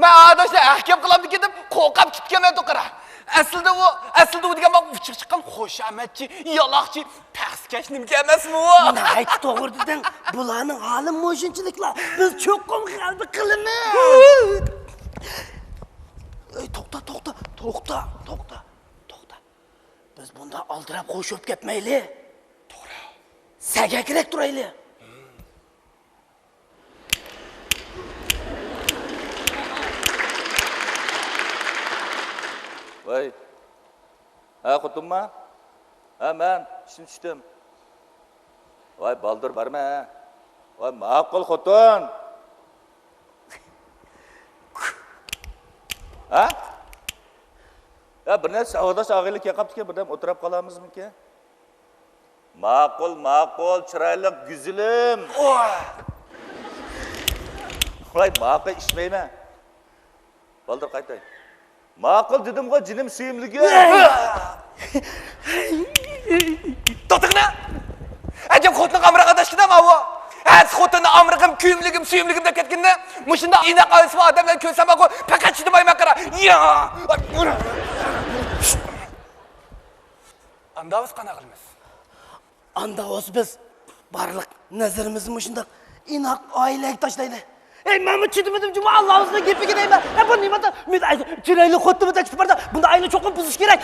Ben arkadaşlar ahkam kılamdı gidip korkap gitkemen dokara. Aslında o degan bak uçuk çıkan hoşametçi, yalakçı, perskeş nimke emas mı o? Ne ayt doğru dedin? Bulanın halin moşunçılıkla. Biz çok kalbi kılını. Toxta. Biz bunda aldırap koşup gitmeyli. Doğru. Sege gerek duraylı. Vay. Ha kutumma? Ha ben işim düştüm. Vay baldır barma ha. Vay maqul xotun. Ha? Ya bir narsa savdodaş og'aylik yaqaptiki birdan o'tirib qolamizmi-ki? Maqul, chiroyli güzilim. Vay maqul ishmayman. Baldır qaytay. Maqul dedim-ku jinim suyimligi. To'tiqni. Ajab xotni amra qadashkidam o. Az xotni amrigim, suyimligim deb ketganda, mushunda inoq olsa odamlar ko'rsam o faqat chidamay qara. Ya! Andavız qana qilamiz. Anda olsa biz barliq nazarimizni mushunda inoq oilaga tashlaydi. Ey Mahmut çidemedim cuma Allah'ınızla gelip gideyim ben. Bu nimada? Chiroyli xotni bitta chiqib bordi. Bunda ayni cho'qib buzish kerak.